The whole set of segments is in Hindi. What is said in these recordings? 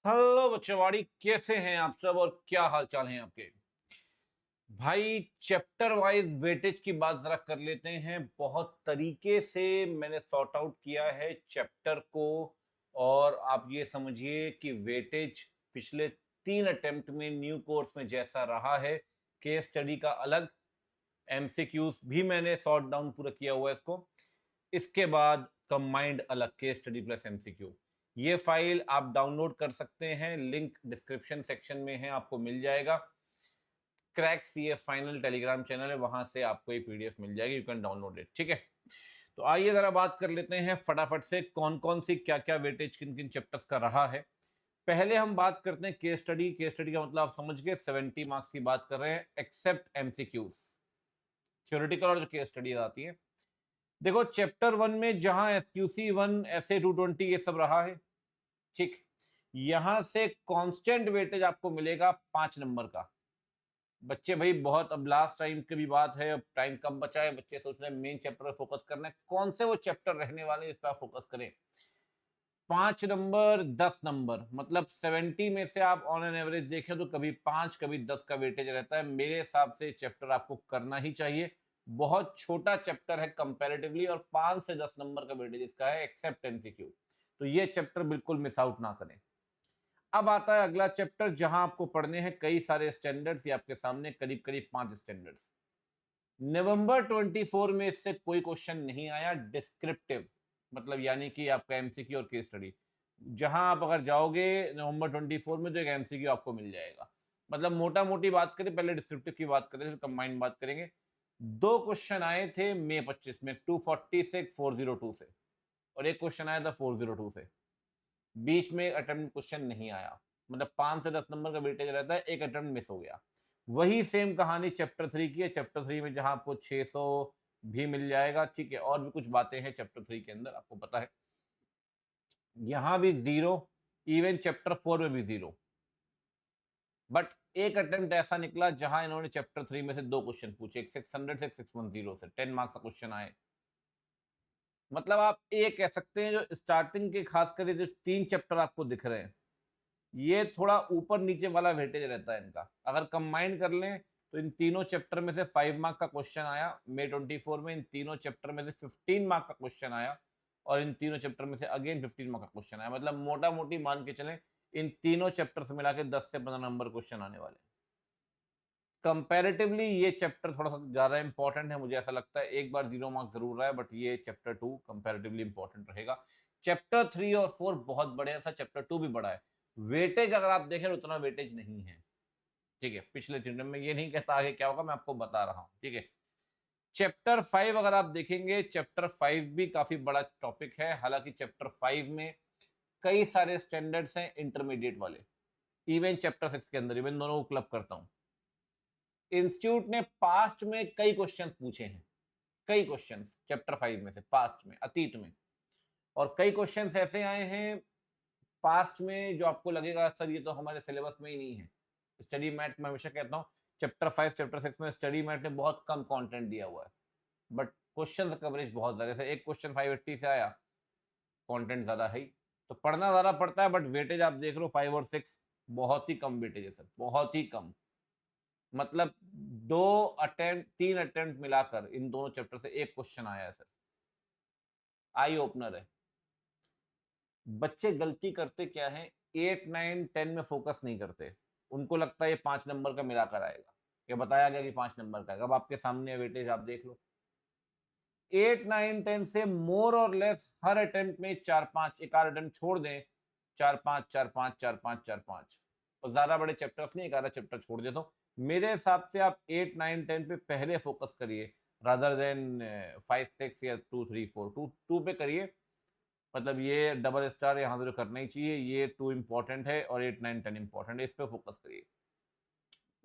हेलो बच्चोवाड़ी, कैसे हैं आप सब और क्या हाल चाल हैं आपके। भाई चैप्टर वाइज वेटेज की बात जरा कर लेते हैं। बहुत तरीके से मैंने सॉर्ट आउट किया है चैप्टर को। और आप ये समझिए कि वेटेज पिछले 3 अटेम्प्ट में न्यू कोर्स में जैसा रहा है, केस स्टडी का अलग, एमसीक्यूज भी मैंने सॉर्ट डाउन पूरा किया हुआ है इसको। इसके बाद कंबाइंड अलग, केस स्टडी प्लस एमसीक्यू। ये फाइल आप डाउनलोड कर सकते हैं, लिंक डिस्क्रिप्शन सेक्शन में है, आपको मिल जाएगा। क्रैक्स ये फाइनल टेलीग्राम चैनल है, वहां से आपको ये पीडीएफ मिल जाएगी, यू कैन डाउनलोड इट। ठीक है, तो आइए जरा बात कर लेते हैं फटाफट से कौन कौन सी क्या क्या वेटेज किन किन चैप्टर्स का रहा है। पहले हम बात करते हैं केस स्टडी। केस स्टडी का मतलब आप समझ गए, 70 मार्क्स की बात कर रहे हैं एक्सेप्ट एमसीक्यूज, थ्योरेटिकल और जो केस स्टडी आती है। देखो चैप्टर 1 में जहां एसक्यूसी 1 ऐसे 220 ये सब रहा है, ठीक, यहां से कांस्टेंट वेटेज आपको मिलेगा 5 नंबर का। बच्चे भाई बहुत, अब लास्ट टाइम की भी बात है, अब टाइम कम बचा है, बच्चे सोच रहे हैं मेन चैप्टर पर फोकस करना है, कौन से वो चैप्टर रहने वाले हैं इस पर फोकस करें। 5 नंबर 10 नंबर, मतलब 70 में से आप ऑन एन एवरेज देखें तो कभी 5 कभी 10 का वेटेज रहता है। मेरे हिसाब से चैप्टर आपको करना ही चाहिए। बहुत छोटा चैप्टर है कंपैरेटिवली, और 5 से 10 नंबर का वेटेज इसका है एक्सेप्ट एमसीक्यू। तो ये चैप्टर बिल्कुल मिस आउट ना करें। अब आता है अगला चैप्टर जहां आपको पढ़ने हैं कई सारे स्टैंडर्ड्स, ये आपके सामने करीब करीब 5 स्टैंडर्ड्स। नवंबर 24 में इससे कोई क्वेश्चन नहीं आया डिस्क्रिप्टिव, मतलब यानी कि आपका एमसीक्यू और केस स्टडी। जहां आप अगर जाओगे नवंबर 24 में तो एक एमसीक्यू आपको मिल जाएगा। मतलब मोटा मोटी बात करें, पहले डिस्क्रिप्टिव की बात करें फिर कंबाइंड बात करेंगे। 2 क्वेश्चन आए थे मई 25 में, 240 से 402 से, और एक क्वेश्चन आया था 402 से। बीच में एक अटेम्प्ट क्वेश्चन नहीं आया, मतलब 5 से 10 नंबर का वेटेज रहता है, एक अटेम्प्ट मिस हो गया। वही सेम कहानी चैप्टर 3 की है। चैप्टर 3 में जहां आपको 600 भी मिल जाएगा, ठीक है, और भी कुछ बातें हैं चैप्टर 3 के अंदर आपको पता है। यहां भी जीरो, इवन चैप्टर 4 में भी जीरो। बट एक अटेम्प्ट ऐसा निकला जहां इन्होंने चैप्टर 3 में से 2 क्वेश्चन पूछे, एक 600 से एक 610 से, 10 मार्क्स का क्वेश्चन आए। मतलब आप ये कह सकते हैं जो स्टार्टिंग के खास कर जो 3 चैप्टर आपको दिख रहे हैं, ये थोड़ा ऊपर नीचे वाला वेटेज रहता है इनका। अगर कंबाइन कर लें तो इन तीनों चैप्टर में से 5 मार्क का क्वेश्चन आया मई 24 में, इन तीनों चैप्टर में से 15 मार्क का क्वेश्चन आया, और इन तीनों चैप्टर में से अगेन 15 मार्क का क्वेश्चन आया। मतलब मोटा मोटी मान के चलें इन तीनों चैप्टर से मिला के 10 से 15 नंबर क्वेश्चन आने वाले। कंपैरेटिवली ये चैप्टर थोड़ा सा ज्यादा इंपॉर्टेंट है, मुझे ऐसा लगता है। एक बार 0 मार्क जरूर रहा है, बट ये चैप्टर 2 कंपैरेटिवली इंपॉर्टेंट रहेगा। चैप्टर 3 और 4 बहुत बड़े हैं, चैप्टर 2 भी बड़ा है। वेटेज अगर आप देखें उतना वेटेज नहीं है, ठीक है। पिछले 3 में ये नहीं कहता आगे क्या होगा, मैं आपको बता रहा हूं, ठीक है। चैप्टर 5 अगर आप देखेंगे, चैप्टर 5 भी काफी बड़ा टॉपिक है। हालांकि चैप्टर 5 में कई सारे स्टैंडर्ड्स हैं इंटरमीडिएट वाले, इवन चैप्टर 6 के अंदर, इवन दोनों को क्लब करता हूं। इंस्टीट्यूट ने पास्ट में कई क्वेश्चंस पूछे हैं, कई क्वेश्चंस चैप्टर 5 में से, पास्ट में, अतीत में। और कई क्वेश्चंस ऐसे आए हैं पास्ट में जो आपको लगेगा सर ये तो हमारे सिलेबस में ही नहीं है। स्टडी मैट में हमेशा कहता हूँ चैप्टर 5 चैप्टर 6 में स्टडी मैट ने बहुत कम कंटेंट दिया हुआ है, बट क्वेश्चन कवरेज बहुत ज्यादा है। एक क्वेश्चन 580 से आया, कंटेंट ज्यादा है ही, तो पढ़ना ज्यादा पड़ता है। बट वेटेज आप देख लो 5 और 6 बहुत ही कम वेटेज है सर, बहुत ही कम। मतलब 3 अटेम्प्ट मिलाकर इन दोनों चैप्टर से एक क्वेश्चन आया है सर। आई ओपनर है। बच्चे गलती करते क्या है, 8 9 10 में फोकस नहीं करते। उनको लगता है ये 5 नंबर का मिलाकर आएगा, ये बताया गया कि 5 नंबर का आएगा। अब आपके सामने वेटेज आप देख लो, 8 9 10 से मोर और लेस हर अटेम्प्ट में 4 5, एक आध अटेम्प्ट छोड़ दें, 4 5 4 5 4 5 4 5, और ज्यादा बड़े चैप्टर्स नहीं, एक आधा चैप्टर छोड़ दे। तो मेरे हिसाब से आप 8 9 10 पे पहले फोकस करिए, रादर देन 5 6 या 2 3 4। 2 पे करिए, मतलब ये डबल स्टार यहाँ से करना ही चाहिए। ये 2 इंपॉर्टेंट है और 8 9 10 इंपॉर्टेंट है, इस पे फोकस करिए।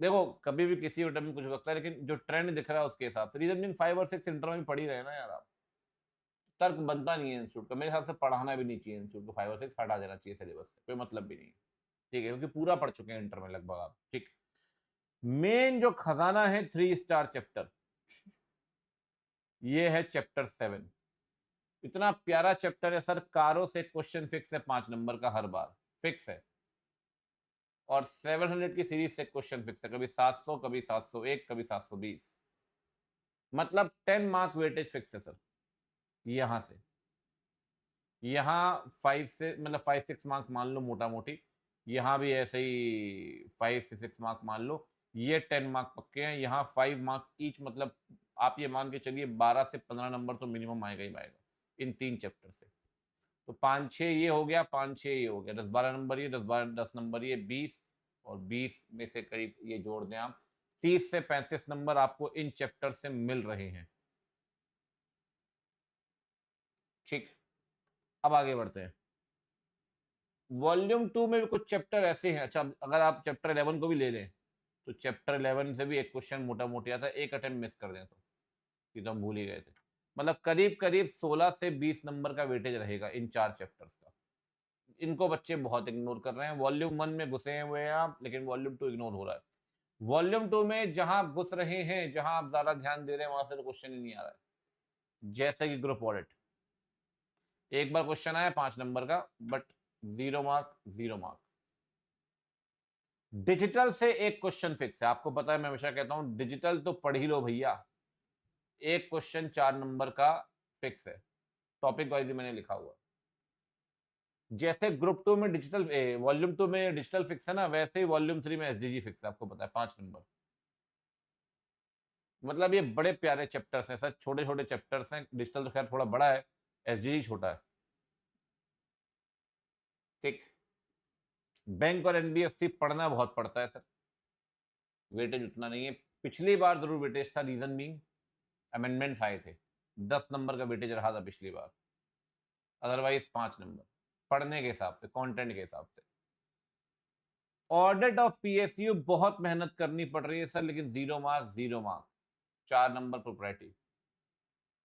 देखो कभी भी किसी भी में कुछ हो सकता है, लेकिन जो ट्रेंड दिख रहा है उसके हिसाब से रीजनिंग 5 और 6 इंटर में पढ़ ही रहे ना यार आप। तर्क बनता नहीं है इंस्टीट्यूट का, मेरे हिसाब से पढ़ाना भी नहीं चाहिए इंस्टीट्यूट को, 5 और 6 हटा देना चाहिए सिलेबस से, कोई मतलब भी नहीं है, ठीक है, क्योंकि पूरा पढ़ चुके हैं इंटर में लगभग आप, ठीक। मेन जो खजाना है 3 स्टार चैप्टर, ये है चैप्टर 7। इतना प्यारा चैप्टर है सर, कारो से क्वेश्चन फिक्स है 5 नंबर का, हर बार फिक्स है। और 700 की सीरीज से क्वेश्चन फिक्स है, कभी 700, कभी 701, कभी 720, मतलब 10 मार्क्स वेटेज फिक्स है सर। यहां से यहाँ 5 से मतलब 5-6 मार्क्स मान लो मोटा मोटी, यहाँ भी ऐसे ही 5 से 6 मार्क मान लो। ये 10 मार्क पक्के हैं, यहाँ 5 मार्क ईच, मतलब आप ये मान के चलिए 12 से 15 नंबर तो मिनिमम आएगा ही आएगा इन 3 चैप्टर से। तो 5-6 ये हो गया, 5-6 ये हो गया, 10-12 नंबर ये, 10 नंबर ये, 20, और 20 में से करीब ये जोड़ दें आप, 30 से 35 नंबर आपको इन चैप्टर से मिल रहे हैं। ठीक, अब आगे बढ़ते हैं। वॉल्यूम 2 में भी कुछ चैप्टर ऐसे हैं। अच्छा, अगर आप चैप्टर 11 को भी ले लें तो चैप्टर 11 से भी एक क्वेश्चन मोटा मोटी आता है, एक अटेम्प्ट मिस कर दें तो ये तो हम भूल ही गए थे। मतलब करीब करीब 16 से 20 नंबर का वेटेज रहेगा इन 4 चैप्टर्स का। इनको बच्चे बहुत इग्नोर कर रहे हैं। वॉल्यूम 1 में घुसे हुए हैं आप, लेकिन वॉल्यूम 2 इग्नोर हो रहा है। वॉल्यूम 2 में जहां आप घुस रहे हैं, जहां आप ज्यादा ध्यान दे रहे हैं, वहां से तो क्वेश्चन ही नहीं आ रहा है। जैसे कि ग्रुप ऑडिट, एक बार क्वेश्चन आया 5 नंबर का, बट 0 मार्क 0 मार्क। डिजिटल से एक क्वेश्चन फिक्स है, आपको पता है मैं हमेशा कहता हूं डिजिटल तो पढ़ ही लो भैया। एक क्वेश्चन 4 नंबर का फिक्स है, टॉपिक वाइज ही मैंने लिखा हुआ। जैसे ग्रुप 2 में डिजिटल, वॉल्यूम 2 में डिजिटल फिक्स है ना, वैसे ही वॉल्यूम 3 में एसडीजी फिक्स है, आपको पता है 5 नंबर। मतलब ये बड़े प्यारे चैप्टर्स हैं सर, छोटे छोटे चैप्टर्स हैं। डिजिटल तो खैर थोड़ा बड़ा है, एसडीजी छोटा है। ठीक, बैंक और एनबीएफसी पढ़ना बहुत पड़ता है सर, वेटेज उतना नहीं है। पिछली बार जरूर वेटेज था, रीजन बीइंग अमेंडमेंट्स आए थे, 10 नंबर का वेटेज रहा था पिछली बार, अदरवाइज 5 नंबर पढ़ने के हिसाब से, कंटेंट के हिसाब से। ऑडिट ऑफ पीएसयू बहुत मेहनत करनी पड़ रही है सर, लेकिन 0 मार्क्स 0 मार्क्स, 4 नंबर प्रोप्राइटी।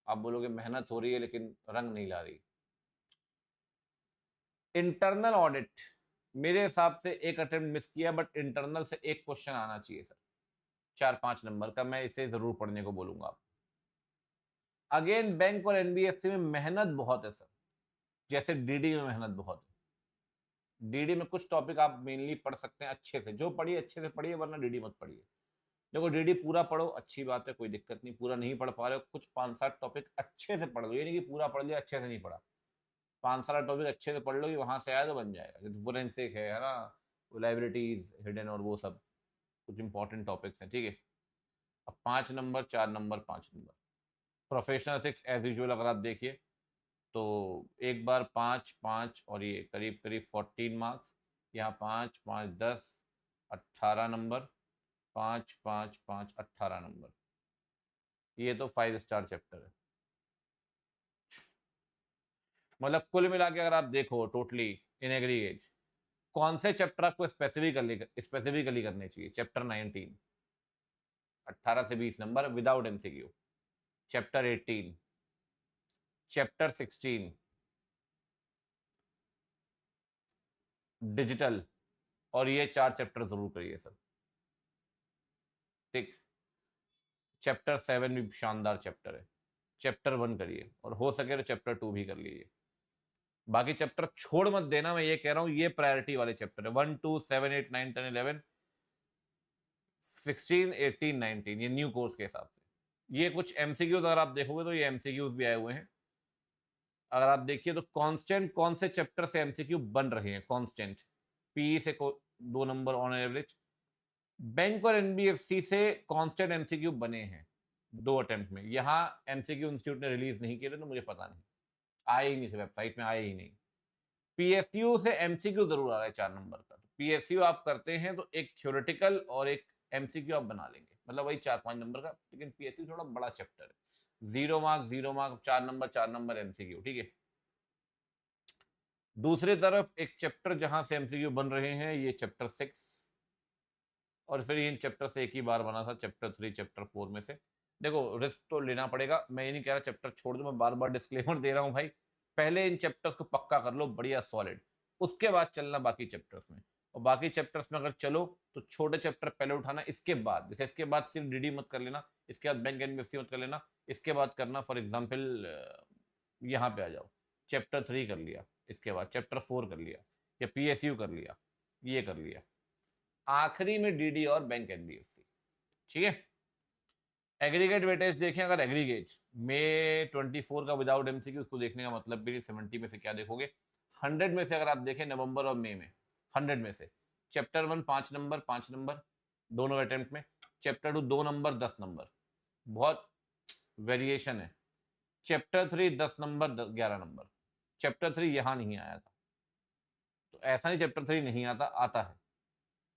आप बोलोगे मेहनत हो रही है लेकिन रंग नहीं ला रही। इंटरनल ऑडिट मेरे हिसाब से एक अटेम्प्ट मिस किया, बट इंटरनल से एक क्वेश्चन आना चाहिए सर, 4-5 नंबर का, मैं इसे जरूर पढ़ने को बोलूंगा। अगेन बैंक और एनबीएफसी में मेहनत बहुत है सर, जैसे डीडी में मेहनत बहुत है। डीडी में कुछ टॉपिक आप मेनली पढ़ सकते हैं अच्छे से, जो पढ़िए अच्छे से पढ़िए, वरना डीडी मत पढ़िए। देखो डीडी पूरा पढ़ो, अच्छी बात है, कोई दिक्कत नहीं। पूरा नहीं पढ़ पा रहे हो, कुछ 5-7 टॉपिक अच्छे से पढ़ लो, ये नहीं कि पूरा पढ़ लिया अच्छे से नहीं पढ़ा। 5-7 टॉपिक अच्छे से पढ़ लो कि वहां से आया तो बन जाएगा। जैसे फोरेंसिक है ना, लाइबिलिटीज हिडन और वो सब कुछ इंपॉर्टेंट टॉपिक्स हैं, ठीक है। अब 5 number 4 number 5 number. Professional ethics as usual अगर आप देखिए तो एक बार 5-5 और ये करीब करीब 14 मार्क्स, यहाँ 5-5-10 18 नंबर, 5-5-5 18 नंबर। ये तो 5 स्टार चैप्टर है। मतलब कुल मिला के अगर आप देखो टोटली इन एग्रीगेट, कौन से चैप्टर आपको स्पेसिफिकली करने चाहिए? चैप्टर 19 18 से 20 number without MCQ, chapter 18, chapter 16 digital, और ये 4 चैप्टर जरूर करिए सर। ठीक, चैप्टर 7 भी शानदार चैप्टर है, चैप्टर 1 करिए, और हो सके तो चैप्टर 2 भी कर लीजिए। बाकी चैप्टर छोड़ मत देना, मैं ये कह रहा हूं, ये प्रायोरिटी वाले चैप्टर है। 1 2 7 8 9 10 11 16 18 19, ये न्यू कोर्स के हिसाब से। ये कुछ एमसीक्यूज अगर आप देखोगे तो ये एमसीक्यूज भी आए हुए हैं। अगर आप देखिए तो कांस्टेंट कौन से चैप्टर से एमसीक्यू बन रहे हैं, कांस्टेंट पीई से 2 नंबर ऑन एवरेज, बैंक और एनबीएफसी से कांस्टेंट एमसीक्यू बने हैं 2 अटेम्प्ट में। यहाँ एमसीक्यू इंस्टीट्यूट ने रिलीज नहीं किए थे, तो मुझे पता नहीं, आए ही नहीं थे, वेबसाइट में आए ही नहीं। पीएसयू से एमसीक्यू जरूर आ रहा है 4 नंबर का। तो पीएसयू आप करते हैं तो एक थ्योरेटिकल और एक एमसीक्यू आप बना लेंगे, मतलब वही 4-5 नंबर का। लेकिन पीएसयू थोड़ा बड़ा चैप्टर है, 0 मार्क 0 मार्क, 4 नंबर एमसीक्यू, ठीक है। दूसरी तरफ एक चैप्टर जहां से एमसीक्यू बन रहे हैं, ये चैप्टर 6, और फिर इन चैप्टर से एक ही बार बना था, चैप्टर 3 चैप्टर 4 में से। देखो रिस्क तो लेना पड़ेगा, मैं ये नहीं कह रहा चैप्टर छोड़ दो, मैं बार बार डिस्क्लेमर दे रहा हूँ भाई। पहले इन चैप्टर्स को पक्का कर लो बढ़िया सॉलिड, उसके बाद चलना बाकी चैप्टर्स में। और बाकी चैप्टर्स में अगर चलो तो छोटे चैप्टर पहले उठाना, इसके बाद जैसे इसके बाद सिर्फ डीडी मत कर लेना, इसके बाद बैंक एनबीएफसी मत कर लेना, इसके बाद करना फॉर एग्जाम्पल यहाँ पे आ जाओ, चैप्टर 3 कर लिया, इसके बाद चैप्टर 4 कर लिया, या पीएसयू कर लिया, ये कर लिया। आखिरी में डीडी और बैंक एनबीएफसी। ठीक है, एग्रीगेट वेटेज देखें, अगर एग्रीगेट में 24 का विदाउट एमसीक्यू, उसको देखने का मतलब भी 70 में से क्या देखोगे, 100 में से अगर आप देखें नवंबर और मई में, 100 में से चैप्टर 1 5 नंबर दोनों अटेम्प्ट में, चैप्टर 2 2 नंबर 10 नंबर, बहुत वेरिएशन है। चैप्टर 3 10 नंबर 11 नंबर, चैप्टर 3 यहां नहीं आया था, तो ऐसा नहीं चैप्टर 3 नहीं आता, आता है,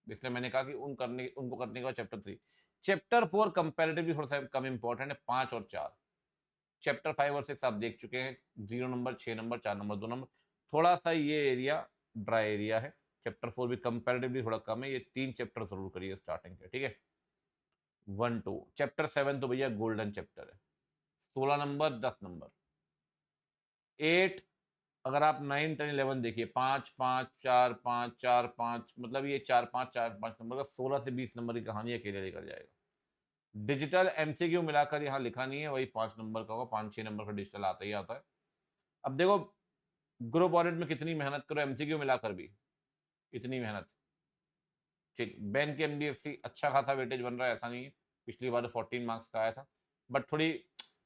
इसलिए मैंने कहा कि उनको करने के बाद चैप्टर 3। चैप्टर 4 कंपैरेटिवली थोड़ा सा कम इंपॉर्टेंट है, 5 और 4। चैप्टर 5 और 6 आप देख चुके हैं, 0 नंबर 6 नंबर 4 नंबर 2 नंबर, थोड़ा सा ये एरिया ड्राई एरिया है। चैप्टर 4 भी कंपैरेटिवली थोड़ा कम है, ये 3 चैप्टर जरूर करिए स्टार्टिंग के, ठीक है। 1 2 चैप्टर 7 तो भैया गोल्डन चैप्टर है, 16 नंबर 10 नंबर। 8 अगर आप 9 10 11 देखिए, 5 5 4 5 4 5, मतलब ये 4 5 नंबर का 16 से 20 नंबर की कहानी अकेले लेकर जाएगा। डिजिटल एमसीक्यू मिलाकर यहाँ लिखा नहीं है, वही 5 नंबर का होगा, 5-6 नंबर का डिजिटल आता ही आता है। अब देखो ग्रुप ऑडिट में कितनी मेहनत करो, एमसीक्यू मिलाकर भी इतनी मेहनत, ठीक। बैंक एमडीएफसी अच्छा खासा वेटेज बन रहा है, ऐसा नहीं है, पिछली बार 14 मार्क्स का आया था, बट थोड़ी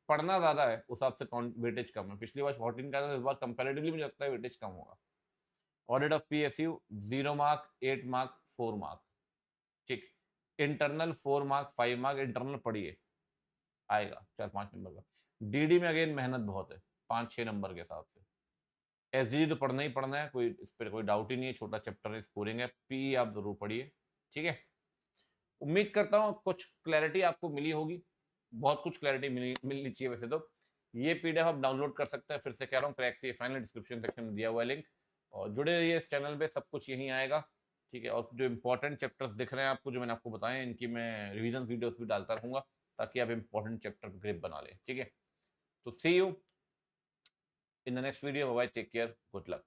पढ़ना ज्यादा है उस हिसाब से वेटेज कम है। पिछली बार 14 का था, इस बार कंपैरेटिवली मुझे लगता है वेटेज कम होगा। Audit of PSU 0 mark 8 mark 4 mark, ठीक। इंटरनल 4 मार्क 5 मार्क, इंटरनल पढ़िए आएगा 4-5 नंबर का। डीडी में अगेन मेहनत बहुत है, 5-6 नंबर के हिसाब से। एसजीडी तो पढ़ना ही पढ़ना है, कोई इस पर कोई डाउट ही नहीं है, छोटा चैप्टर है, स्कोरिंग है। पी आप जरूर पढ़िए, ठीक है। उम्मीद करता हूँ कुछ क्लैरिटी आपको मिली होगी, बहुत कुछ क्लैरिटी मिलनी चाहिए वैसे तो। ये पीडीएफ आप डाउनलोड कर सकते हैं, फिर से कह रहा हूँ, क्रैक सी फाइनल डिस्क्रिप्शन सेक्शन में दिया हुआ है लिंक, और जुड़े रहिए इस चैनल पे, सब कुछ यहीं आएगा, ठीक है। और जो इंपॉर्टेंट चैप्टर्स दिख रहे हैं आपको, जो मैंने आपको बताए, इनकी मैं रिविजन वीडियोस भी डालता रहूंगा, ताकि आप इंपॉर्टेंट चैप्टर ग्रिप बना लें, ठीक है। तो see you in the next video, bye, take care, good luck.